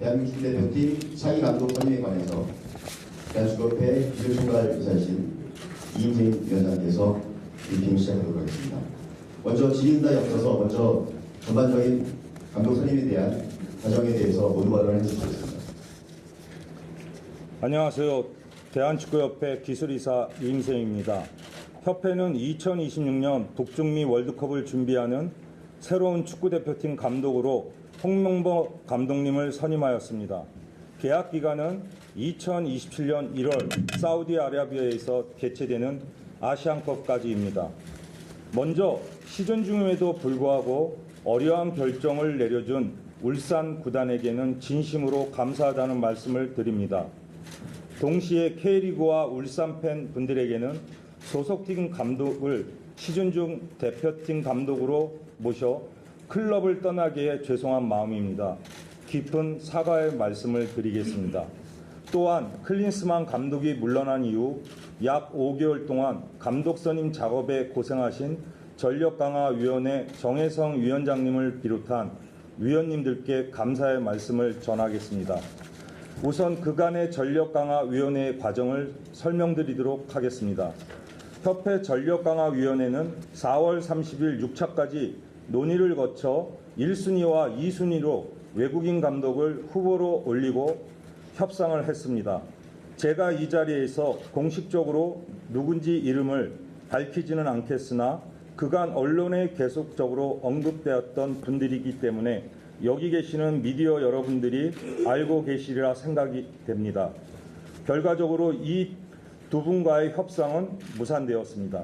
대한민국 대표팀 차기 감독 선임에 관해서 대한축구협회 기술총괄이사이신 이인생 위원장께서 브리핑 시작하도록 하겠습니다. 먼저 질의응답에 앞서서 먼저 전반적인 감독 선임에 대한 과정에 대해서 모두 발언해 주시겠습니다. 안녕하세요. 대한축구협회 기술이사 이인생입니다. 협회는 2026년 북중미 월드컵을 준비하는 새로운 축구대표팀 감독으로 홍명보 감독님을 선임하였습니다. 계약 기간은 2027년 1월 사우디아라비아에서 개최되는 아시안컵까지입니다. 먼저 시즌 중임에도 불구하고 어려운 결정을 내려준 울산 구단에게는 진심으로 감사하다는 말씀을 드립니다. 동시에 K리그와 울산 팬 분들에게는 소속팀 감독을 시즌 중 대표팀 감독으로 모셔 클럽을 떠나게 해 죄송한 마음입니다. 깊은 사과의 말씀을 드리겠습니다. 또한 클린스만 감독이 물러난 이후 약 5개월 동안 감독 선임 작업에 고생하신 전력강화위원회 정혜성 위원장님을 비롯한 위원님들께 감사의 말씀을 전하겠습니다. 우선 그간의 전력강화위원회의 과정을 설명드리도록 하겠습니다. 협회 전력강화위원회는 4월 30일 6차까지 논의를 거쳐 1순위와 2순위로 외국인 감독을 후보로 올리고 협상을 했습니다. 제가 이 자리에서 공식적으로 누군지 이름을 밝히지는 않겠으나 그간 언론에 계속적으로 언급되었던 분들이기 때문에 여기 계시는 미디어 여러분들이 알고 계시리라 생각이 됩니다. 결과적으로 이 두 분과의 협상은 무산되었습니다.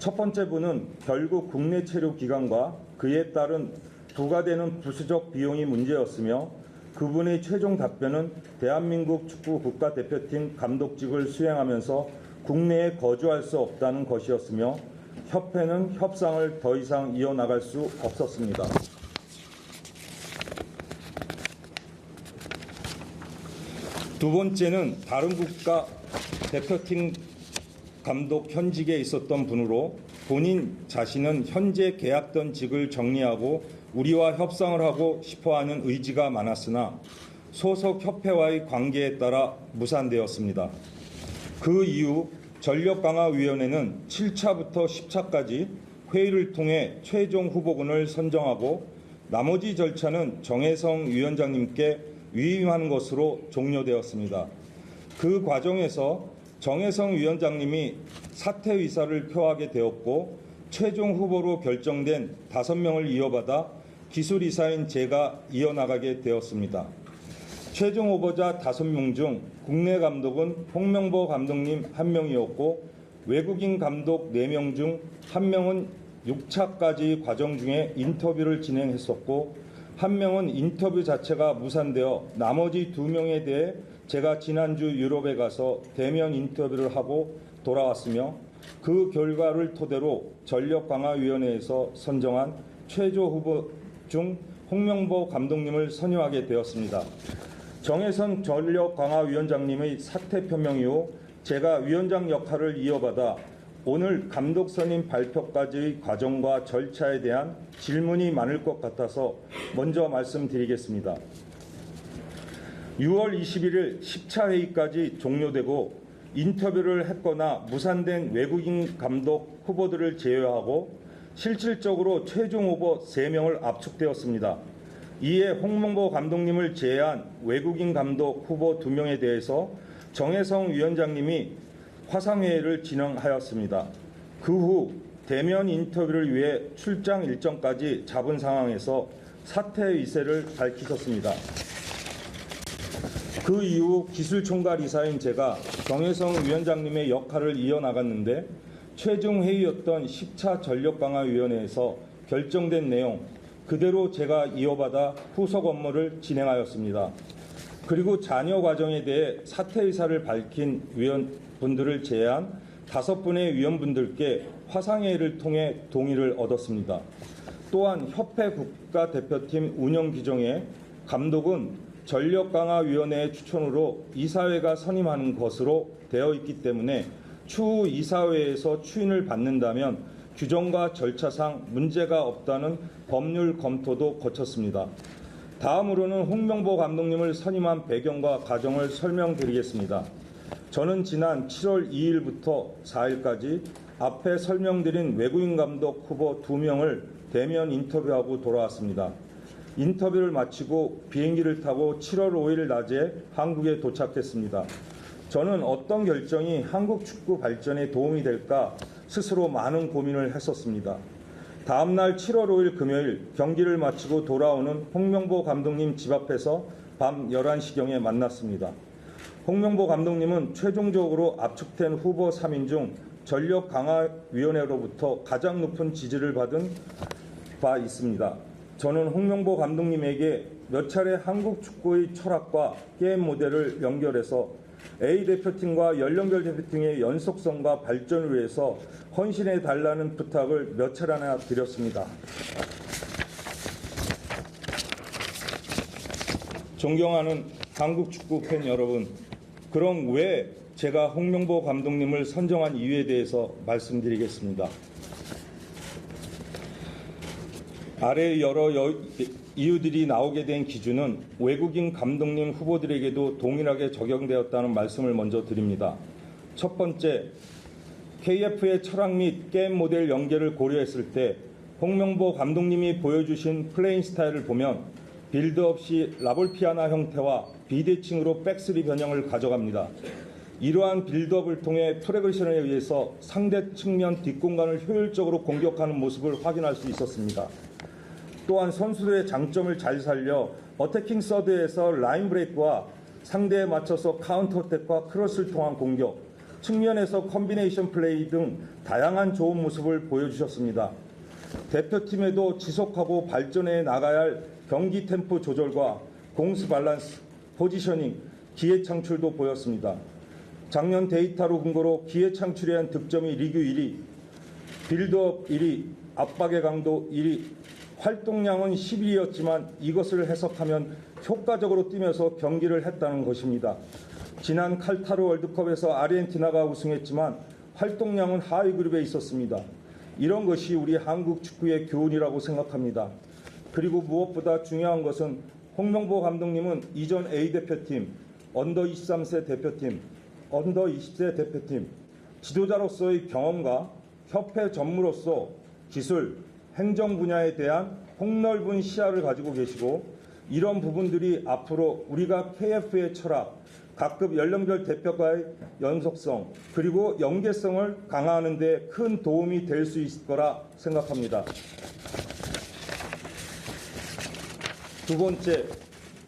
첫 번째 분은 결국 국내 체류 기간과 그에 따른 부과되는 부수적 비용이 문제였으며 그분의 최종 답변은 대한민국 축구 국가대표팀 감독직을 수행하면서 국내에 거주할 수 없다는 것이었으며 협회는 협상을 더 이상 이어나갈 수 없었습니다. 두 번째는 다른 국가 대표팀 감독 현직에 있었던 분으로 본인 자신은 현재 계약던 직을 정리하고 우리와 협상을 하고 싶어하는 의지가 많았으나 소속 협회와의 관계에 따라 무산되었습니다. 그 이후 전력강화위원회는 7차부터 10차까지 회의를 통해 최종 후보군을 선정하고 나머지 절차는 정혜성 위원장님께 위임하는 것으로 종료되었습니다. 그 과정에서 정혜성 위원장님이 사퇴 의사를 표하게 되었고 최종 후보로 결정된 5명을 이어받아 기술이사인 제가 이어나가게 되었습니다. 최종 후보자 5명 중 국내 감독은 홍명보 감독님 1명이었고 외국인 감독 4명 중 1명은 6차까지 과정 중에 인터뷰를 진행했었고 1명은 인터뷰 자체가 무산되어 나머지 2명에 대해 제가 지난주 유럽에 가서 대면 인터뷰를 하고 돌아왔으며 그 결과를 토대로 전력강화위원회에서 선정한 최종 후보 중 홍명보 감독님을 선임하게 되었습니다. 정혜선 전력강화위원장님의 사퇴 표명 이후 제가 위원장 역할을 이어받아 오늘 감독 선임 발표까지의 과정과 절차에 대한 질문이 많을 것 같아서 먼저 말씀드리겠습니다. 6월 21일 10차 회의까지 종료되고 인터뷰를 했거나 무산된 외국인 감독 후보들을 제외하고 실질적으로 최종 후보 3명을 압축되었습니다. 이에 홍명보 감독님을 제외한 외국인 감독 후보 2명에 대해서 정혜성 위원장님이 화상회의를 진행하였습니다. 그 후 대면 인터뷰를 위해 출장 일정까지 잡은 상황에서 사퇴 의사를 밝히셨습니다. 그 이후 기술총괄이사인 제가 정혜성 위원장님의 역할을 이어나갔는데 최종 회의였던 10차 전력강화위원회에서 결정된 내용 그대로 제가 이어받아 후속 업무를 진행하였습니다. 그리고 잔여 과정에 대해 사퇴 의사를 밝힌 위원분들을 제외한 5분의 위원분들께 화상회의를 통해 동의를 얻었습니다. 또한 협회 국가대표팀 운영 규정에 감독은 전력강화위원회의 추천으로 이사회가 선임하는 것으로 되어 있기 때문에 추후 이사회에서 추인을 받는다면 규정과 절차상 문제가 없다는 법률 검토도 거쳤습니다. 다음으로는 홍명보 감독님을 선임한 배경과 과정을 설명드리겠습니다. 저는 지난 7월 2일부터 4일까지 앞에 설명드린 외국인 감독 후보 2명을 대면 인터뷰하고 돌아왔습니다. 인터뷰를 마치고 비행기를 타고 7월 5일 낮에 한국에 도착했습니다. 저는 어떤 결정이 한국 축구 발전에 도움이 될까 스스로 많은 고민을 했었습니다. 다음날 7월 5일 금요일 경기를 마치고 돌아오는 홍명보 감독님 집 앞에서 밤 11시경에 만났습니다. 홍명보 감독님은 최종적으로 압축된 후보 3인 중 전력강화위원회로부터 가장 높은 지지를 받은 바 있습니다. 저는 홍명보 감독님에게 몇 차례 한국 축구의 철학과 게임 모델을 연결해서 A 대표팀과 연령별 대표팀의 연속성과 발전을 위해서 헌신해 달라는 부탁을 몇 차례나 드렸습니다. 존경하는 한국 축구 팬 여러분, 그럼 왜 제가 홍명보 감독님을 선정한 이유에 대해서 말씀드리겠습니다. 아래 여러 이유들이 나오게 된 기준은 외국인 감독님 후보들에게도 동일하게 적용되었다는 말씀을 먼저 드립니다. 첫 번째, KF의 철학 및 게임 모델 연계를 고려했을 때 홍명보 감독님이 보여주신 플레잉 스타일을 보면 빌드업 시 라볼피아나 형태와 비대칭으로 백스리 변형을 가져갑니다. 이러한 빌드업을 통해 프로그레션에 의해서 상대 측면 뒷공간을 효율적으로 공격하는 모습을 확인할 수 있었습니다. 또한 선수들의 장점을 잘 살려 어태킹 서드에서 라인 브레이크와 상대에 맞춰서 카운터어택과 크로스를 통한 공격, 측면에서 컴비네이션 플레이 등 다양한 좋은 모습을 보여주셨습니다. 대표팀에도 지속하고 발전해 나가야 할 경기 템포 조절과 공수 밸런스, 포지셔닝, 기회 창출도 보였습니다. 작년 데이터로 근거로 기회 창출에 한 득점이 리그 1위, 빌드업 1위, 압박의 강도 1위, 활동량은 11위였지만 이것을 해석하면 효과적으로 뛰면서 경기를 했다는 것입니다. 지난 칼타르 월드컵에서 아르헨티나가 우승했지만 활동량은 하위 그룹에 있었습니다. 이런 것이 우리 한국 축구의 교훈이라고 생각합니다. 그리고 무엇보다 중요한 것은 홍명보 감독님은 이전 A대표팀, 언더23세 대표팀, 언더20세 대표팀, 지도자로서의 경험과 협회 전무로서 기술, 행정 분야에 대한 폭넓은 시야를 가지고 계시고 이런 부분들이 앞으로 우리가 KF의 철학, 각급 연령별 대표과의 연속성 그리고 연계성을 강화하는 데 큰 도움이 될 수 있을 거라 생각합니다. 두 번째,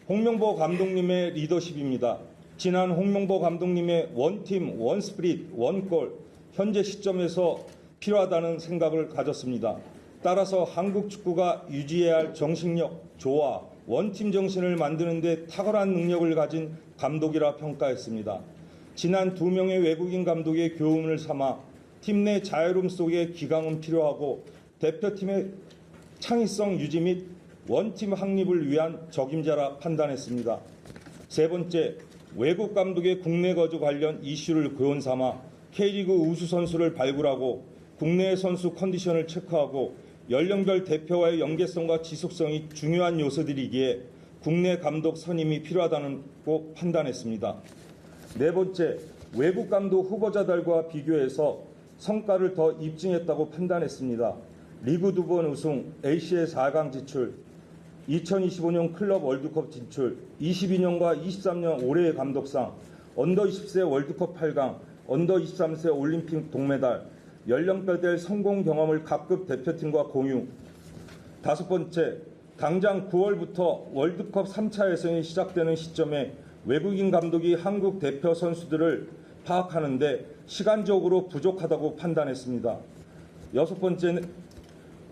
홍명보 감독님의 리더십입니다. 지난 홍명보 감독님의 원팀, 원스피릿, 원골 현재 시점에서 필요하다는 생각을 가졌습니다. 따라서 한국 축구가 유지해야 할 정신력, 조화, 원팀 정신을 만드는 데 탁월한 능력을 가진 감독이라 평가했습니다. 지난 2명의 외국인 감독의 교훈을 삼아 팀 내 자유로움 속에 기강은 필요하고 대표팀의 창의성 유지 및 원팀 확립을 위한 적임자라 판단했습니다. 세 번째, 외국 감독의 국내 거주 관련 이슈를 교훈 삼아 K리그 우수 선수를 발굴하고 국내 선수 컨디션을 체크하고 연령별 대표와의 연계성과 지속성이 중요한 요소들이기에 국내 감독 선임이 필요하다고 판단했습니다. 네 번째, 외국 감독 후보자들과 비교해서 성과를 더 입증했다고 판단했습니다. 리그 2번 우승, ACL 4강 진출, 2025년 클럽 월드컵 진출, 22년과 23년 올해의 감독상, 언더20세 월드컵 8강, 언더23세 올림픽 동메달, 연령별별 성공 경험을 각급 대표팀과 공유. 다섯 번째, 당장 9월부터 월드컵 3차 예선이 시작되는 시점에 외국인 감독이 한국 대표 선수들을 파악하는데 시간적으로 부족하다고 판단했습니다. 여섯 번째는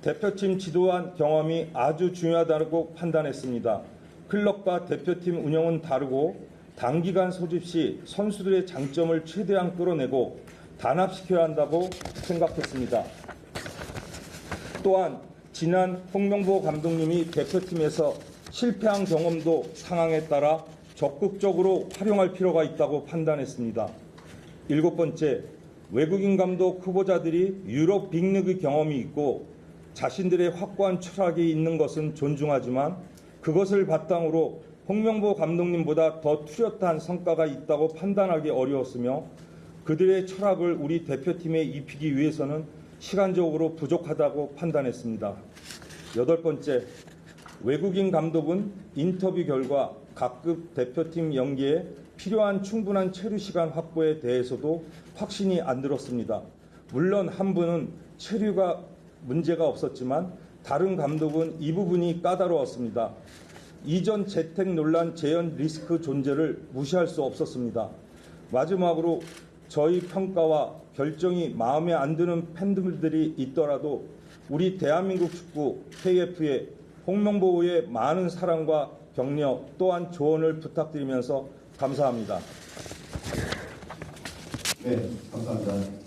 대표팀 지도한 경험이 아주 중요하다고 판단했습니다. 클럽과 대표팀 운영은 다르고 단기간 소집 시 선수들의 장점을 최대한 끌어내고 단합시켜야 한다고 생각했습니다. 또한 지난 홍명보 감독님이 대표팀에서 실패한 경험도 상황에 따라 적극적으로 활용할 필요가 있다고 판단했습니다. 일곱 번째, 외국인 감독 후보자들이 유럽 빅리그 경험이 있고 자신들의 확고한 철학이 있는 것은 존중하지만 그것을 바탕으로 홍명보 감독님보다 더 뚜렷한 성과가 있다고 판단하기 어려웠으며 그들의 철학을 우리 대표팀에 입히기 위해서는 시간적으로 부족하다고 판단했습니다. 8번째, 외국인 감독은 인터뷰 결과 각급 대표팀 연기에 필요한 충분한 체류 시간 확보에 대해서도 확신이 안 들었습니다. 물론 한 분은 체류가 문제가 없었지만 다른 감독은 이 부분이 까다로웠습니다. 이전 재택 논란 재현 리스크 존재를 무시할 수 없었습니다. 마지막으로 저희 평가와 결정이 마음에 안 드는 팬들이 있더라도 우리 대한민국 축구 KF에 홍명보의 많은 사랑과 격려 또한 조언을 부탁드리면서 감사합니다. 네, 감사합니다.